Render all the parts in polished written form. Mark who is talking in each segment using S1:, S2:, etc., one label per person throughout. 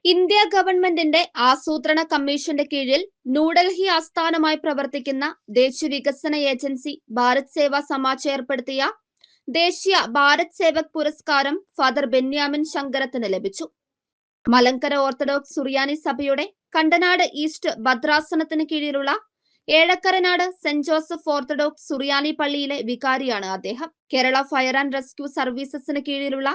S1: India ഗവൺമെന്റിന്റെ ആസൂത്രണ കമ്മീഷന്റെ കീഴിൽ ന്യൂഡൽഹി ആസ്ഥാനമായി പ്രവർത്തിക്കുന്ന ദേശീയ വികസന ഏജൻസി ഭാരത് സേവാ സമാജ് ഏർപ്പെടുത്തിയ ദേശീയ ഭാരത് സേവക് പുരസ്കാരം ഫാദർ ബെന്യാമിൻ ശങ്കരത്തിന് ലഭിച്ചു. മലങ്കര ഓർത്തഡോക്സ് സുറിയാനി സഭയുടെ കണ്ടനാട് ഈസ്റ്റ് ഭദ്രാസനത്തിന് കീഴിലുള്ള ഏഴക്കരനാട് സെന്റ് ജോസഫ് ഓർത്തഡോക്സ് സുറിയാനി പള്ളിയിലെ വികാരിയാണ് അദ്ദേഹം. കേരള ഫയർ ആൻഡ് റെസ്ക്യൂ സർവീസസിന് കീഴിലുള്ള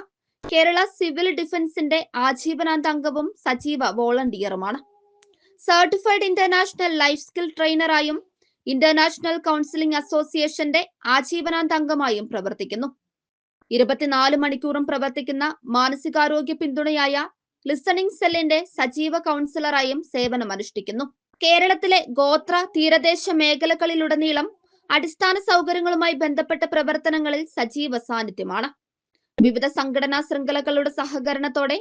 S1: കേരള സിവിൽ ഡിഫൻസിന്റെ ആജീവനാന്ത അംഗവും സജീവ വോളണ്ടിയറുമാണ്. സർട്ടിഫൈഡ് ഇന്റർനാഷണൽ ലൈഫ് സ്കിൽ ട്രെയിനറായും ഇന്റർനാഷണൽ കൗൺസിലിംഗ് അസോസിയേഷന്റെ ആജീവനാന്ത അംഗമായും പ്രവർത്തിക്കുന്നു. 24 മണിക്കൂറും പ്രവർത്തിക്കുന്ന മാനസികാരോഗ്യ പിന്തുണയായ ലിസണിംഗ് സെല്ലിന്റെ സജീവ കൗൺസിലറായും സേവനമനുഷ്ഠിക്കുന്നു. കേരളത്തിലെ ഗോത്ര തീരദേശ മേഖലകളിലുടനീളം അടിസ്ഥാന സൗകര്യങ്ങളുമായി ബന്ധപ്പെട്ട പ്രവർത്തനങ്ങളിൽ സജീവ സാന്നിധ്യമാണ്. വിവിധ സംഘടനാ ശൃംഖലകളുടെ സഹകരണത്തോടെ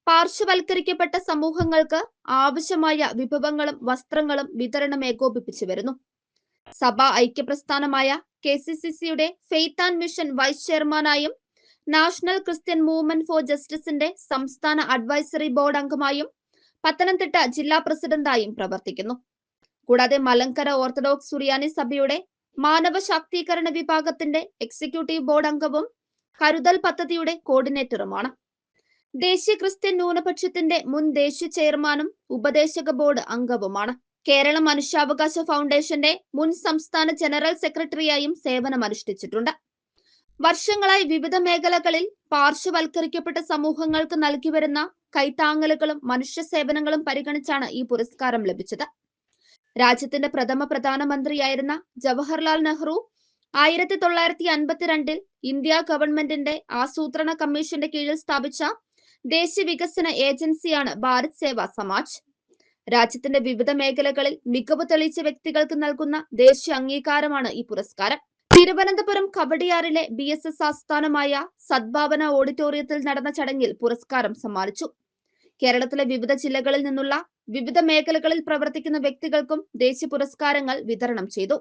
S1: പാർശ്വവൽക്കരിക്കപ്പെട്ട സമൂഹങ്ങൾക്ക് ആവശ്യമായ വിഭവങ്ങളും വസ്ത്രങ്ങളും വിതരണം ഏകോപിപ്പിച്ചു വരുന്നു. സഭാ ഐക്യപ്രസ്ഥാനമായ KCCയുടെ ഫെയ്ത്ത് ആൻഡ് മിഷൻ വൈസ് ചെയർമാനായും നാഷണൽ ക്രിസ്ത്യൻ മൂവ്മെന്റ് ഫോർ ജസ്റ്റിസിന്റെ സംസ്ഥാന അഡ്വൈസറി ബോർഡ് അംഗമായും പത്തനംതിട്ട ജില്ലാ പ്രസിഡന്റായും പ്രവർത്തിക്കുന്നു. കൂടാതെ മലങ്കര ഓർത്തഡോക്സ് സുറിയാനി സഭയുടെ മാനവ ശാക്തീകരണ വിഭാഗത്തിന്റെ എക്സിക്യൂട്ടീവ് ബോർഡ് അംഗവും കരുതൽ പദ്ധതിയുടെ കോർഡിനേറ്ററുമാണ്. ദേശീയ ക്രിസ്ത്യൻ ന്യൂനപക്ഷത്തിന്റെ മുൻ ദേശീയ ചെയർമാനും ഉപദേശക ബോർഡ് അംഗവുമാണ്. കേരള മനുഷ്യാവകാശ ഫൗണ്ടേഷന്റെ മുൻ സംസ്ഥാന ജനറൽ സെക്രട്ടറിയായും സേവനമനുഷ്ഠിച്ചിട്ടുണ്ട്. വർഷങ്ങളായി വിവിധ മേഖലകളിൽ പാർശ്വവൽക്കരിക്കപ്പെട്ട സമൂഹങ്ങൾക്ക് നൽകി വരുന്ന കൈത്താങ്ങലുകളും മനുഷ്യ സേവനങ്ങളും പരിഗണിച്ചാണ് ഈ പുരസ്കാരം ലഭിച്ചത്. രാജ്യത്തിന്റെ പ്രഥമ പ്രധാനമന്ത്രിയായിരുന്ന ജവഹർലാൽ നെഹ്റു 1952 ഇന്ത്യ ഗവൺമെന്റിന്റെ ആസൂത്രണ കമ്മീഷന്റെ കീഴിൽ സ്ഥാപിച്ച ദേശീയ വികസന ഏജൻസിയാണ് ഭാരത് സേവാ സമാജ്. രാജ്യത്തിന്റെ വിവിധ മേഖലകളിൽ മികവ് തെളിയിച്ച വ്യക്തികൾക്ക് നൽകുന്ന ദേശീയ അംഗീകാരമാണ് ഈ പുരസ്കാരം. തിരുവനന്തപുരം കവടിയാറിലെ BSS ആസ്ഥാനമായ സദ്ഭാവന ഓഡിറ്റോറിയത്തിൽ നടന്ന ചടങ്ങിൽ പുരസ്കാരം സമ്മാനിച്ചു. കേരളത്തിലെ വിവിധ ജില്ലകളിൽ നിന്നുള്ള വിവിധ മേഖലകളിൽ പ്രവർത്തിക്കുന്ന വ്യക്തികൾക്കും ദേശീയ പുരസ്കാരങ്ങൾ വിതരണം ചെയ്തു.